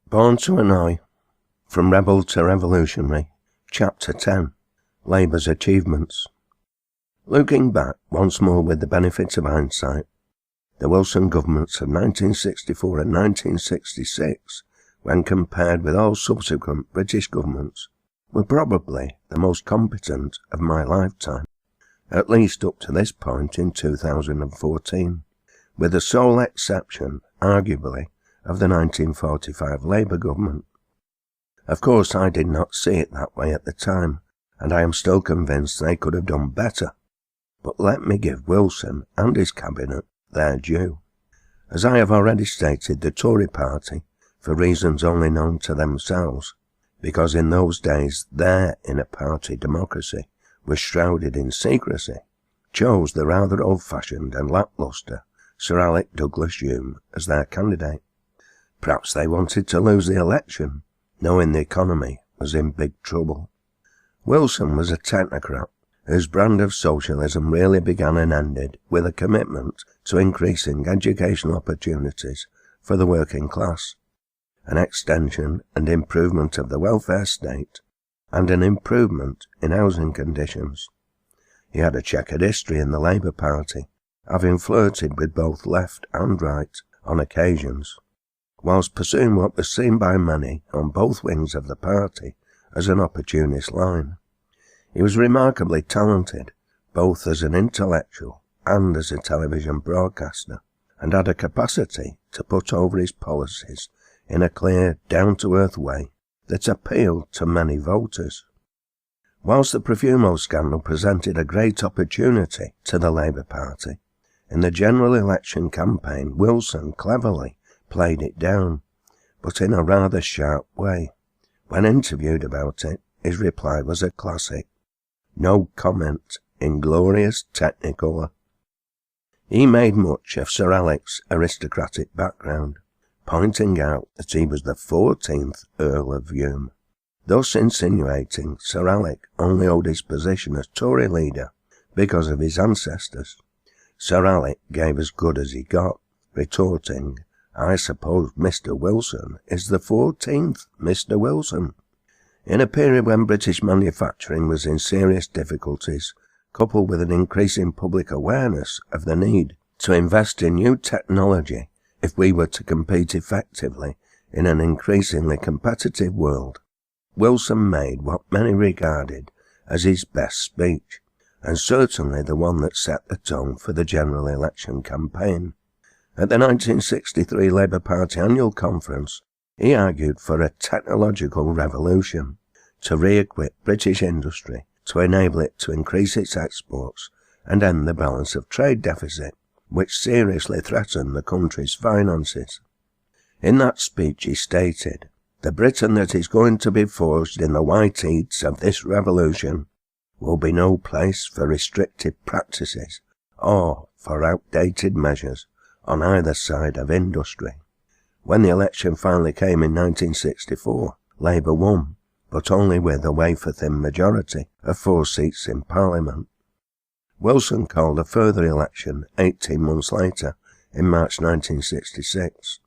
Born to Annoy, From Rebel to Revolutionary, Chapter 10, Labour's Achievements. Looking back once more with the benefit of hindsight, the Wilson governments of 1964 and 1966, when compared with all subsequent British governments, were probably the most competent of my lifetime, at least up to this point in 2014, with the sole exception, arguably, of the 1945 Labour government. Of course, I did not see it that way at the time, and I am still convinced they could have done better. But let me give Wilson and his cabinet their due. As I have already stated, the Tory party, for reasons only known to themselves, because in those days their inner-party democracy was shrouded in secrecy, chose the rather old-fashioned and lacklustre Sir Alec Douglas-Home as their candidate. Perhaps they wanted to lose the election, knowing the economy was in big trouble. Wilson was a technocrat whose brand of socialism really began and ended with a commitment to increasing educational opportunities for the working class, an extension and improvement of the welfare state, and an improvement in housing conditions. He had a checkered history in the Labour Party, having flirted with both left and right on occasions, whilst pursuing what was seen by many on both wings of the party as an opportunist line. He was remarkably talented, both as an intellectual and as a television broadcaster, and had a capacity to put over his policies in a clear, down-to-earth way that appealed to many voters. Whilst the Profumo scandal presented a great opportunity to the Labour Party, in the general election campaign Wilson cleverly played it down, but in a rather sharp way. When interviewed about it, his reply was a classic: "No comment, inglorious technicolor." He made much of Sir Alec's aristocratic background, pointing out that he was the 14th Earl of Home, thus insinuating Sir Alec only owed his position as Tory leader because of his ancestors. Sir Alec gave as good as he got, retorting, "I suppose Mr. Wilson is the 14th Mr. Wilson." In a period when British manufacturing was in serious difficulties, coupled with an increasing public awareness of the need to invest in new technology if we were to compete effectively in an increasingly competitive world, Wilson made what many regarded as his best speech, and certainly the one that set the tone for the general election campaign. At the 1963 Labour Party annual conference, he argued for a technological revolution to re-equip British industry to enable it to increase its exports and end the balance of trade deficit, which seriously threatened the country's finances. In that speech he stated, "The Britain that is going to be forged in the white heats of this revolution will be no place for restrictive practices or for outdated measures on either side of industry." When the election finally came in 1964, Labour won, but only with a wafer-thin majority of 4 seats in Parliament. Wilson called a further election 18 months later, in March 1966.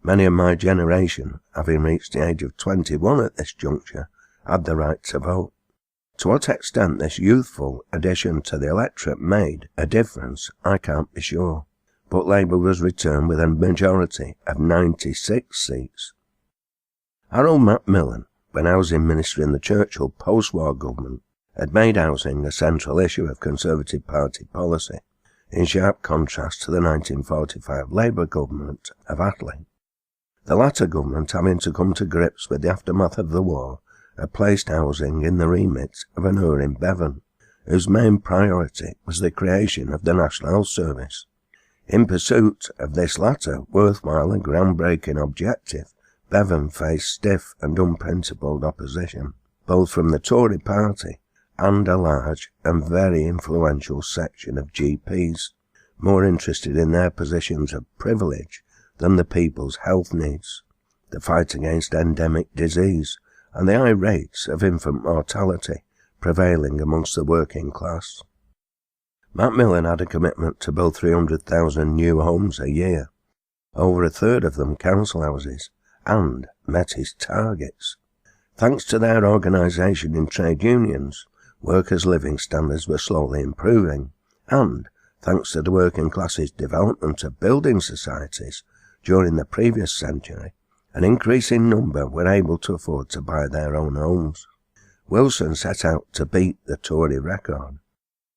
Many of my generation, having reached the age of 21 at this juncture, had the right to vote. To what extent this youthful addition to the electorate made a difference, I can't be sure, but Labour was returned with a majority of 96 seats. Harold Macmillan, when Housing Minister in the Churchill post-war government, had made housing a central issue of Conservative Party policy, in sharp contrast to the 1945 Labour government of Attlee. The latter government, having to come to grips with the aftermath of the war, had placed housing in the remit of an Ur in Bevan, whose main priority was the creation of the National Health Service. In pursuit of this latter worthwhile and groundbreaking objective, Bevan faced stiff and unprincipled opposition, both from the Tory party and a large and very influential section of GPs, more interested in their positions of privilege than the people's health needs, the fight against endemic disease, and the high rates of infant mortality prevailing amongst the working class. Macmillan had a commitment to build 300,000 new homes a year, over a third of them council houses, and met his targets. Thanks to their organisation in trade unions, workers' living standards were slowly improving, and, thanks to the working class's development of building societies during the previous century, an increasing number were able to afford to buy their own homes. Wilson set out to beat the Tory record.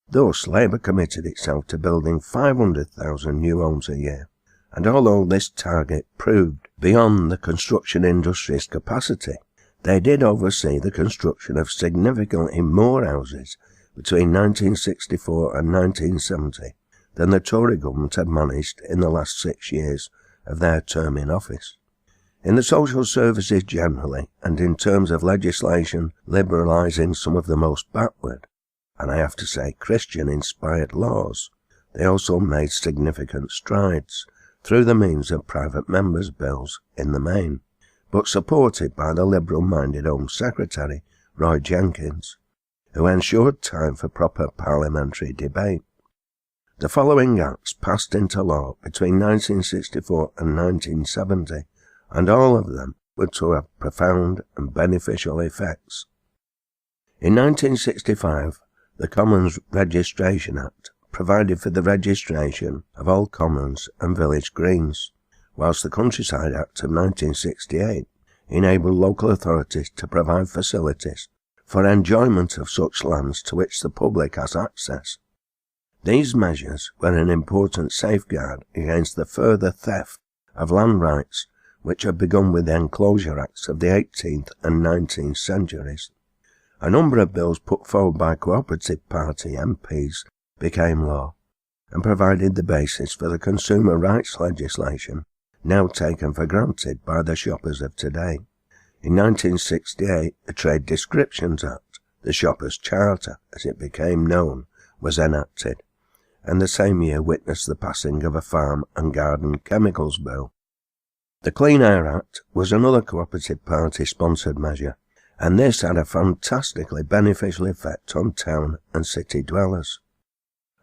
Thus, Labour committed itself to building 500,000 new homes a year, and although this target proved beyond the construction industry's capacity, they did oversee the construction of significantly more houses between 1964 and 1970 than the Tory government had managed in the last 6 years of their term in office. In the social services generally, and in terms of legislation liberalising some of the most backward, and I have to say Christian-inspired laws, they also made significant strides through the means of private members' bills in the main, but supported by the liberal-minded Home Secretary, Roy Jenkins, who ensured time for proper parliamentary debate. The following acts passed into law between 1964 and 1970, and all of them were to have profound and beneficial effects. In 1965, the Commons Registration Act provided for the registration of all commons and village greens, whilst the Countryside Act of 1968 enabled local authorities to provide facilities for enjoyment of such lands to which the public has access. These measures were an important safeguard against the further theft of land rights which had begun with the Enclosure Acts of the 18th and 19th centuries. A number of bills put forward by Cooperative Party MPs became law, and provided the basis for the consumer rights legislation now taken for granted by the shoppers of today. In 1968, the Trade Descriptions Act, the Shoppers' Charter as it became known, was enacted, and the same year witnessed the passing of a Farm and Garden Chemicals Bill. The Clean Air Act was another Cooperative Party-sponsored measure, and this had a fantastically beneficial effect on town and city dwellers.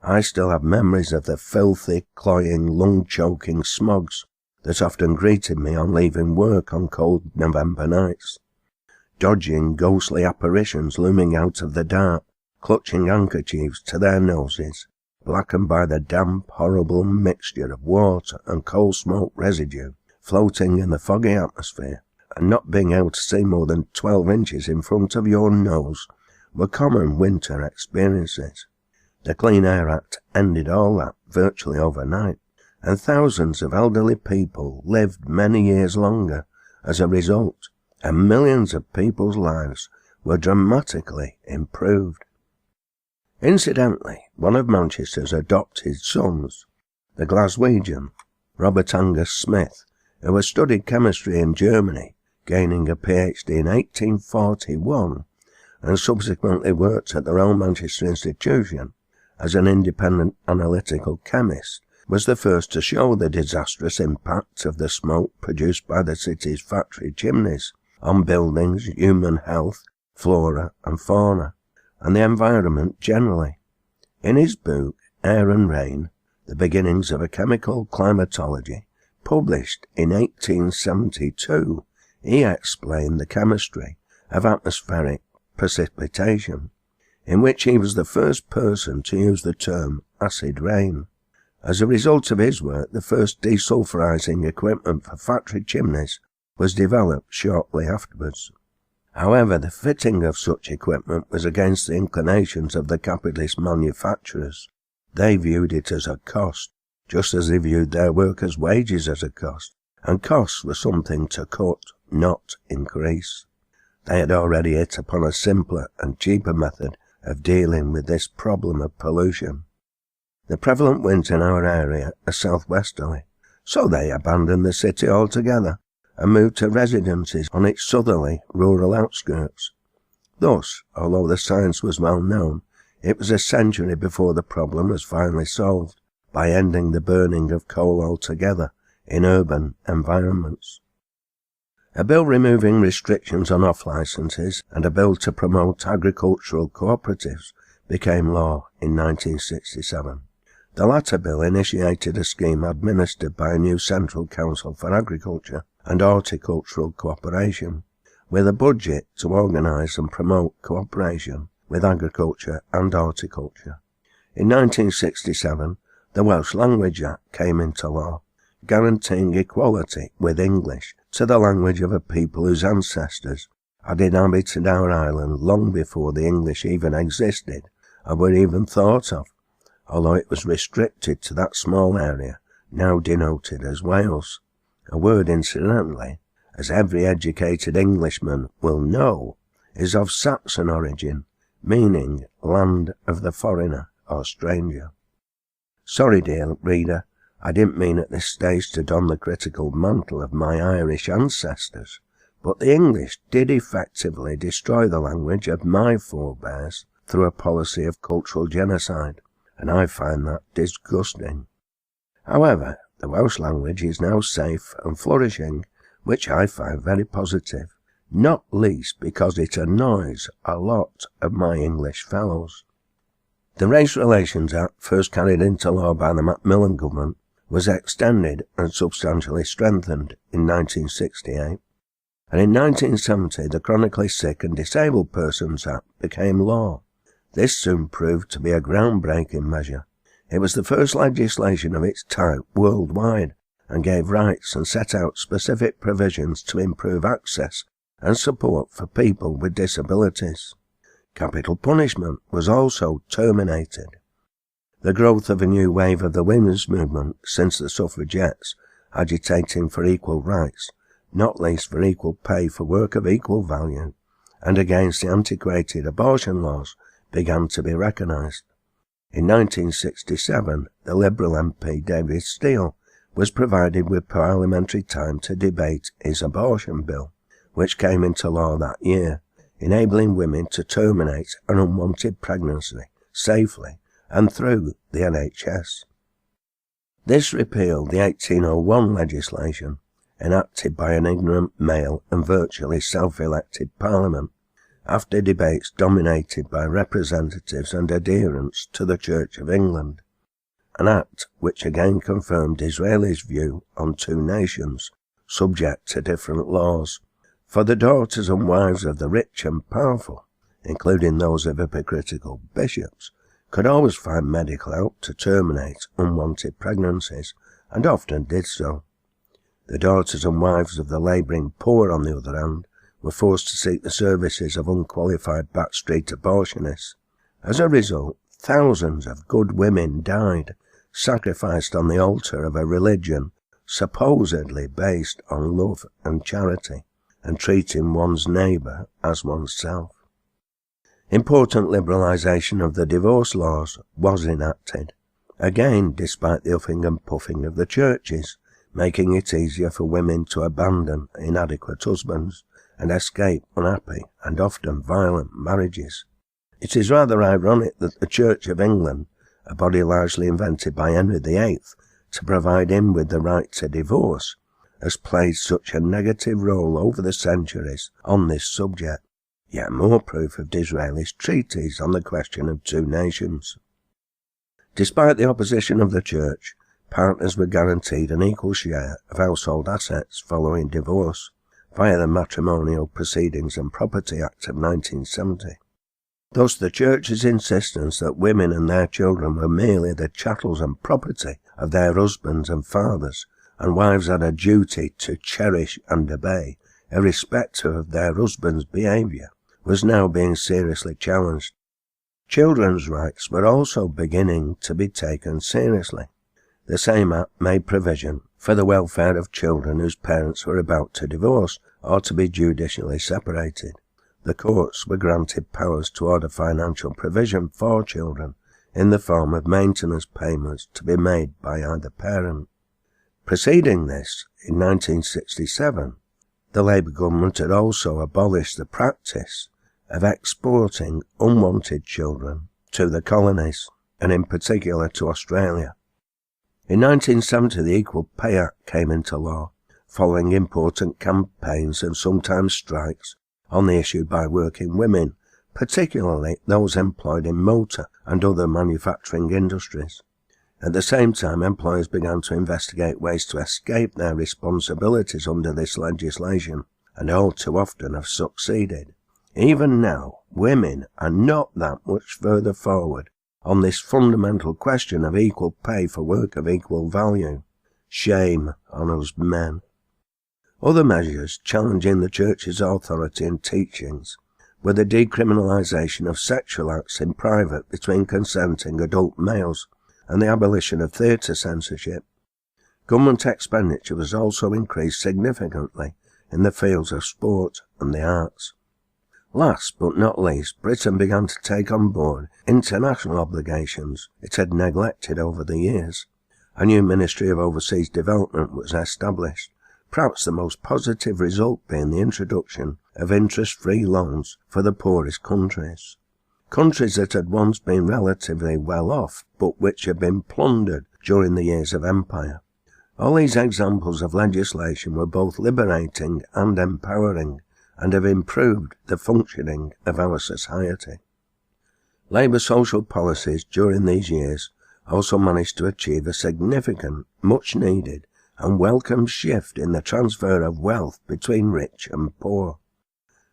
I still have memories of the filthy, cloying, lung-choking smogs that often greeted me on leaving work on cold November nights. Dodging ghostly apparitions looming out of the dark, clutching handkerchiefs to their noses, blackened by the damp, horrible mixture of water and coal smoke residue floating in the foggy atmosphere, and not being able to see more than 12 inches in front of your nose, were common winter experiences. The Clean Air Act ended all that virtually overnight, and thousands of elderly people lived many years longer as a result, and millions of people's lives were dramatically improved. Incidentally, one of Manchester's adopted sons, the Glaswegian, Robert Angus Smith, who had studied chemistry in Germany, gaining a PhD in 1841, and subsequently worked at the Royal Manchester Institution as an independent analytical chemist, was the first to show the disastrous impact of the smoke produced by the city's factory chimneys on buildings, human health, flora and fauna, and the environment generally. In his book, Air and Rain, The Beginnings of a Chemical Climatology, published in 1872, he explained the chemistry of atmospheric precipitation, in which he was the first person to use the term acid rain. As a result of his work, the first desulfurizing equipment for factory chimneys was developed shortly afterwards. However, the fitting of such equipment was against the inclinations of the capitalist manufacturers. They viewed it as a cost, just as they viewed their workers' wages as a cost, and costs were something to cut, not increase. They had already hit upon a simpler and cheaper method of dealing with this problem of pollution. The prevalent winds in our area are southwesterly, so they abandoned the city altogether and moved to residences on its southerly rural outskirts. Thus, although the science was well known, it was a century before the problem was finally solved by ending the burning of coal altogether in urban environments. A bill removing restrictions on off-licences and a bill to promote agricultural cooperatives became law in 1967. The latter bill initiated a scheme administered by a new Central Council for Agriculture and horticultural cooperation, with a budget to organise and promote cooperation with agriculture and horticulture. In 1967, the Welsh Language Act came into law, guaranteeing equality with English to the language of a people whose ancestors had inhabited our island long before the English even existed or were even thought of, although it was restricted to that small area now denoted as Wales, a word, incidentally, as every educated Englishman will know, is of Saxon origin, meaning land of the foreigner or stranger. Sorry, dear reader, I didn't mean at this stage to don the critical mantle of my Irish ancestors, but the English did effectively destroy the language of my forebears through a policy of cultural genocide, and I find that disgusting. However, the Welsh language is now safe and flourishing, which I find very positive, not least because it annoys a lot of my English fellows. The Race Relations Act, first carried into law by the Macmillan government, was extended and substantially strengthened in 1968, and in 1970 the Chronically Sick and Disabled Persons Act became law. This soon proved to be a groundbreaking measure. It was the first legislation of its type worldwide and gave rights and set out specific provisions to improve access and support for people with disabilities. Capital punishment was also terminated. The growth of a new wave of the women's movement since the suffragettes agitating for equal rights, not least for equal pay for work of equal value, and against the antiquated abortion laws began to be recognised. In 1967, the Liberal MP David Steele was provided with parliamentary time to debate his abortion bill, which came into law that year, enabling women to terminate an unwanted pregnancy safely and through the NHS. This repealed the 1801 legislation, enacted by an ignorant, male and virtually self-elected parliament, after debates dominated by representatives and adherents to the Church of England, an act which again confirmed Disraeli's view on two nations, subject to different laws, for the daughters and wives of the rich and powerful, including those of hypocritical bishops, could always find medical help to terminate unwanted pregnancies, and often did so. The daughters and wives of the labouring poor, on the other hand, were forced to seek the services of unqualified backstreet abortionists. As a result, thousands of good women died, sacrificed on the altar of a religion supposedly based on love and charity, and treating one's neighbour as oneself. Important liberalisation of the divorce laws was enacted, again despite the huffing and puffing of the churches, making it easier for women to abandon inadequate husbands and escape unhappy and often violent marriages. It is rather ironic that the Church of England, a body largely invented by Henry VIII to provide him with the right to divorce, has played such a negative role over the centuries on this subject. Yet more proof of Disraeli's treatise on the question of two nations. Despite the opposition of the Church, partners were guaranteed an equal share of household assets following divorce, via the Matrimonial Proceedings and Property Act of 1970. Thus the Church's insistence that women and their children were merely the chattels and property of their husbands and fathers, and wives had a duty to cherish and obey, irrespective of their husband's behaviour, was now being seriously challenged. Children's rights were also beginning to be taken seriously. The same Act made provision for the welfare of children whose parents were about to divorce or to be judicially separated. The courts were granted powers to order financial provision for children in the form of maintenance payments to be made by either parent. Preceding this, in 1967, the Labour government had also abolished the practice of exporting unwanted children to the colonies, and in particular to Australia. In 1970, the Equal Pay Act came into law, following important campaigns and sometimes strikes on the issue by working women, particularly those employed in motor and other manufacturing industries. At the same time, employers began to investigate ways to escape their responsibilities under this legislation, and all too often have succeeded. Even now, women are not that much further forward on this fundamental question of equal pay for work of equal value. Shame on us men. Other measures challenging the Church's authority and teachings were the decriminalisation of sexual acts in private between consenting adult males and the abolition of theatre censorship. Government expenditure was also increased significantly in the fields of sport and the arts. Last but not least, Britain began to take on board international obligations it had neglected over the years. A new Ministry of Overseas Development was established, perhaps the most positive result being the introduction of interest-free loans for the poorest countries. Countries that had once been relatively well off, but which had been plundered during the years of empire. All these examples of legislation were both liberating and empowering, and have improved the functioning of our society. Labour social policies during these years also managed to achieve a significant, much-needed and welcome shift in the transfer of wealth between rich and poor.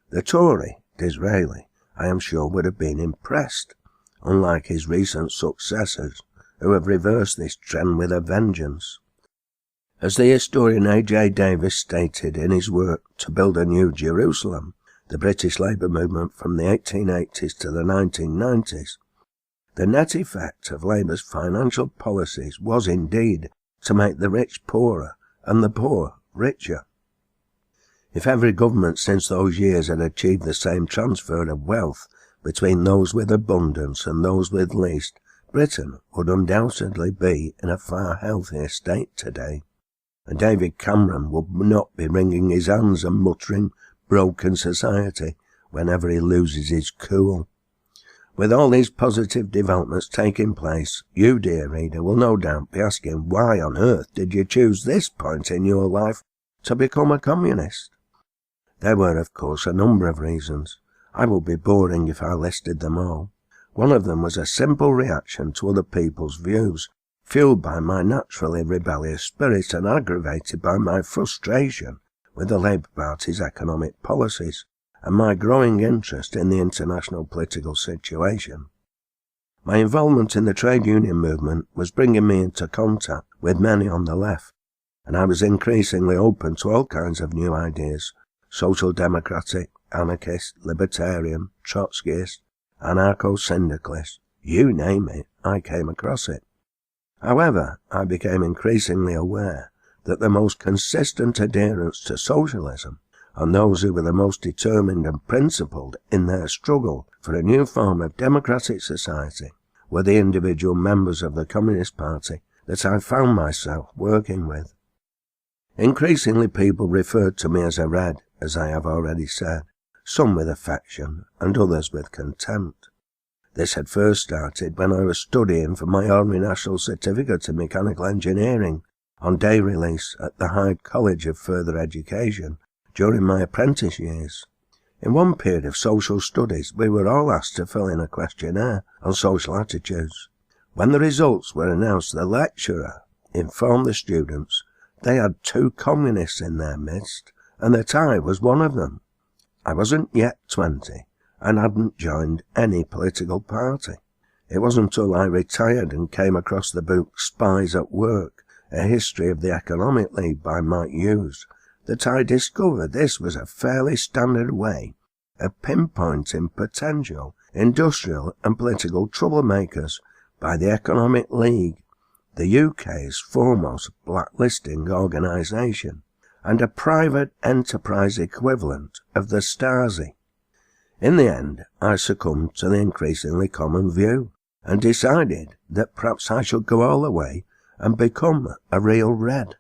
The Tory, Disraeli, I am sure would have been impressed, unlike his recent successors, who have reversed this trend with a vengeance. As the historian A.J. Davis stated in his work To Build a New Jerusalem, the British Labour movement from the 1880s to the 1990s, the net effect of Labour's financial policies was indeed to make the rich poorer and the poor richer. If every government since those years had achieved the same transfer of wealth between those with abundance and those with least, Britain would undoubtedly be in a far healthier state today, and David Cameron would not be wringing his hands and muttering "broken society" whenever he loses his cool. With all these positive developments taking place, you, dear reader, will no doubt be asking, why on earth did you choose this point in your life to become a communist? There were, of course, a number of reasons. I would be boring if I listed them all. One of them was a simple reaction to other people's views, fueled by my naturally rebellious spirit and aggravated by my frustration with the Labour Party's economic policies and my growing interest in the international political situation. My involvement in the trade union movement was bringing me into contact with many on the left, and I was increasingly open to all kinds of new ideas: social democratic, anarchist, libertarian, Trotskyist, anarcho-syndicalist, you name it, I came across it. However, I became increasingly aware that the most consistent adherents to socialism, and those who were the most determined and principled in their struggle for a new form of democratic society, were the individual members of the Communist Party that I found myself working with. Increasingly people referred to me as a Red, as I have already said, some with affection and others with contempt. This had first started when I was studying for my ordinary national certificate in mechanical engineering on day release at the Hyde College of Further Education during my apprentice years. In one period of social studies, we were all asked to fill in a questionnaire on social attitudes. When the results were announced, the lecturer informed the students they had 2 communists in their midst, and that I was one of them. I wasn't yet 20, and hadn't joined any political party. It wasn't until I retired and came across the book Spies at Work, A History of the Economic League by Mike Hughes, that I discovered this was a fairly standard way of pinpointing potential industrial and political troublemakers by the Economic League, the UK's foremost blacklisting organisation, and a private enterprise equivalent of the Stasi. In the end, I succumbed to the increasingly common view, and decided that perhaps I should go all the way and become a real Red.